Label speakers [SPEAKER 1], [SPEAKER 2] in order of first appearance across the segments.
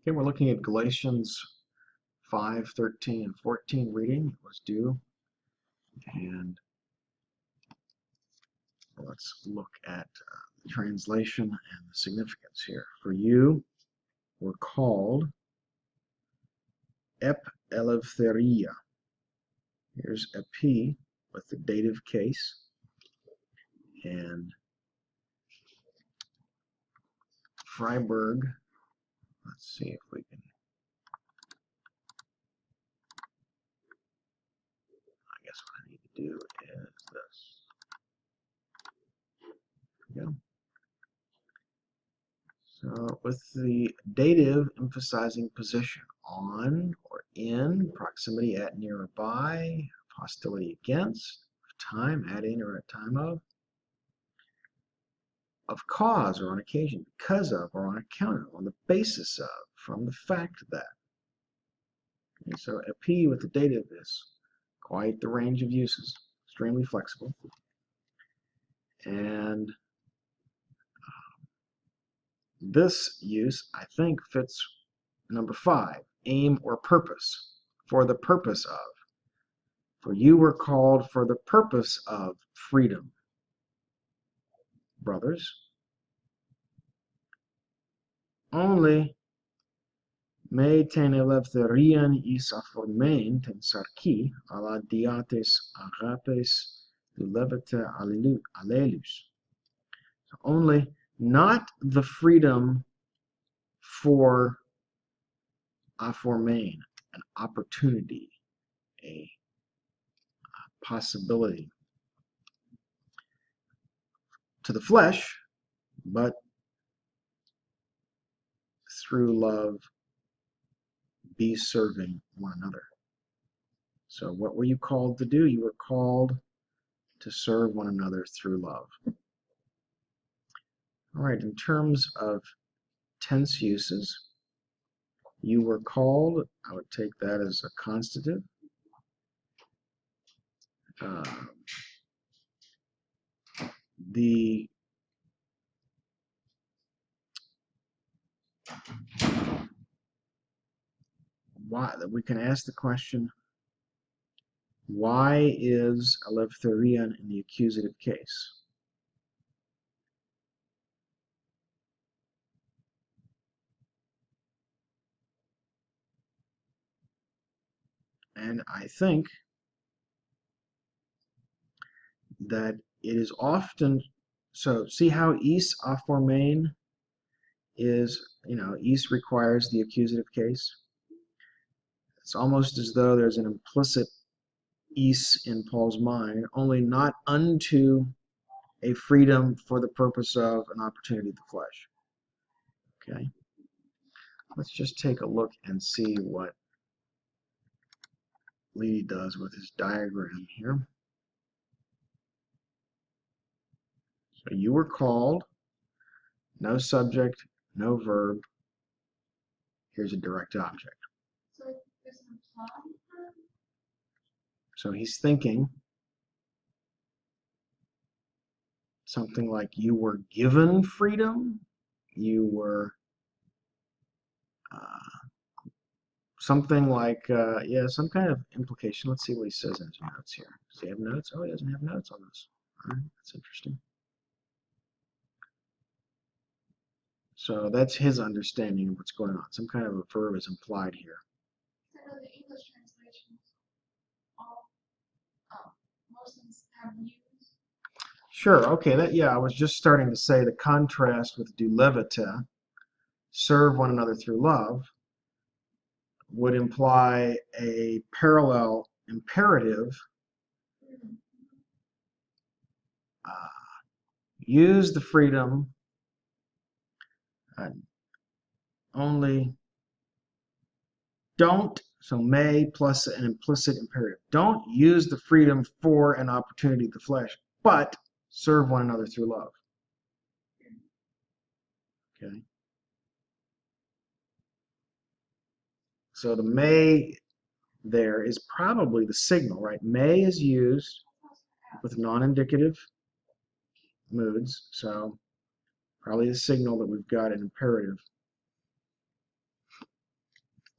[SPEAKER 1] Okay, we're looking at Galatians 5, 13, and 14 reading. It was due. And let's look at the translation and the significance here. For you were called ep eleutheria. Here's epi with the dative case. And Freiberg, let's see if we can, I guess what I need to do is this. There we go. So with the dative emphasizing position, on or in, proximity at, near or by, hostility against, time, at, in, or at time of cause or on occasion, because of or on account of, on the basis of, from the fact that. Okay, so epi with the dative is quite the range of uses, extremely flexible. And this use, I think, fits number 5, aim or purpose, for the purpose of. For you were called for the purpose of freedom. Brothers, only me ten eleftherian is aformein ten sarki, ala diates agapes levete allelus. So only not the freedom for aformein, an opportunity, a possibility to the flesh, but through love be serving one another. So what were you called to do? You were called to serve one another through love. All right, in terms of tense uses, you were called, I would take that as a constative. Why, we can ask the question, why is eleftherion in the accusative case? And I think that it is often, so see how is aformein is, is requires the accusative case. It's almost as though there's an implicit is in Paul's mind, only not unto a freedom for the purpose of an opportunity of the flesh. Okay, let's just take a look and see what Lee does with his diagram here. So you were called, no subject, no verb. Here's a direct object. So he's thinking something like you were given freedom, you were something like, yeah, some kind of implication. Let's see what he says in his notes here. Does he have notes? Oh, he doesn't have notes on this. All right, that's interesting. So that's his understanding of what's going on. Some kind of a verb is implied here.
[SPEAKER 2] I know the English translations, most of them have used.
[SPEAKER 1] Sure, okay, I was just starting to say the contrast with dulevita, serve one another through love, would imply a parallel imperative, use the freedom, only don't, so may plus an implicit imperative. Don't use the freedom for an opportunity of the flesh, but serve one another through love. Okay. So the may there is probably the signal, right? May is used with non-indicative moods, so probably the signal that we've got an imperative.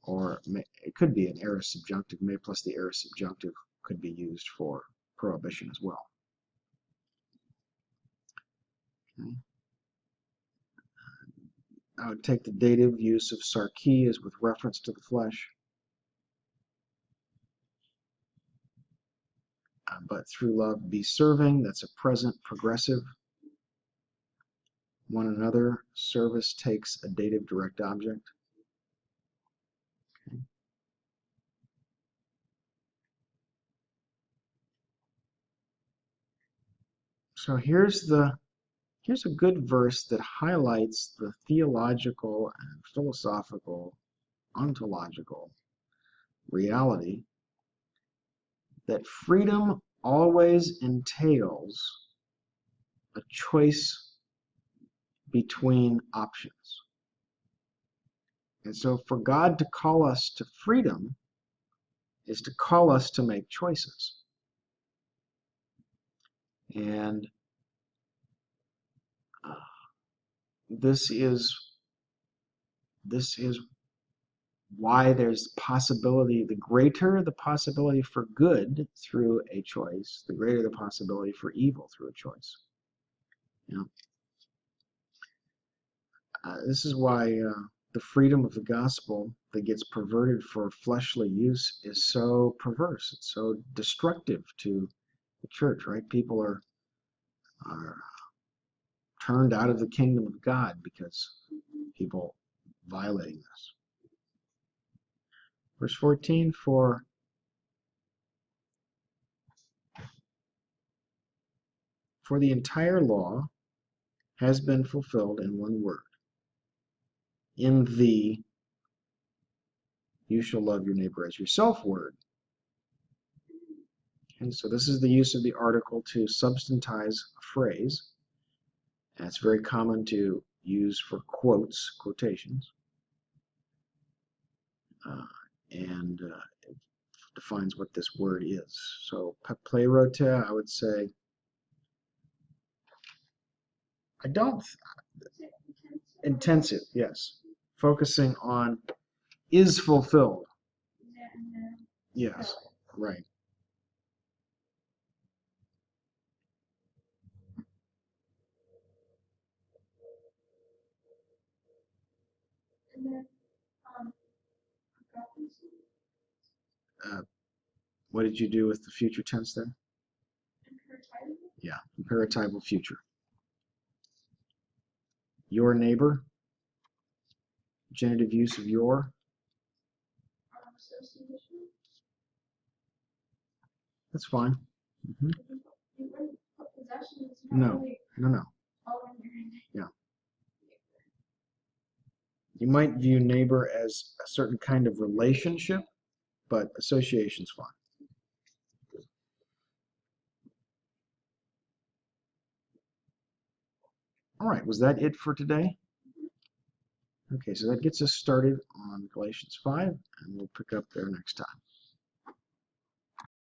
[SPEAKER 1] or it could be an aorist subjunctive. May plus the aorist subjunctive could be used for prohibition as well. Okay. I would take the dative use of sarki as with reference to the flesh. But through love be serving, that's a present progressive. One another, service takes a dative direct object. Okay. So here's a good verse that highlights the theological and philosophical, ontological reality that freedom always entails a choice between options. And so for God to call us to freedom is to call us to make choices. And this is why there's possibility, the greater the possibility for good through a choice, the greater the possibility for evil through a choice. You know, this is why the freedom of the gospel that gets perverted for fleshly use is so perverse. It's so destructive to the church, right? People are turned out of the kingdom of God because people violating this. Verse 14, for the entire law has been fulfilled in one word. In the you shall love your neighbor as yourself word. And so this is the use of the article to substantize a phrase. And it's very common to use for quotations. And it defines what this word is. So paplerote, I would say, intensive, yes. Focusing on is fulfilled. Yes, right.
[SPEAKER 2] And then,
[SPEAKER 1] What did you do with the future tense there?
[SPEAKER 2] imperatival.
[SPEAKER 1] Yeah, imperatival future. Your neighbor, genitive use of your.
[SPEAKER 2] Association.
[SPEAKER 1] That's fine.
[SPEAKER 2] You wouldn't put possession. It's not
[SPEAKER 1] No,
[SPEAKER 2] really
[SPEAKER 1] no.
[SPEAKER 2] all in your name.
[SPEAKER 1] Yeah. You might view neighbor as a certain kind of relationship, but association's fine. All right, was that it for today? Okay, so that gets us started on Galatians 5, and we'll pick up there next time.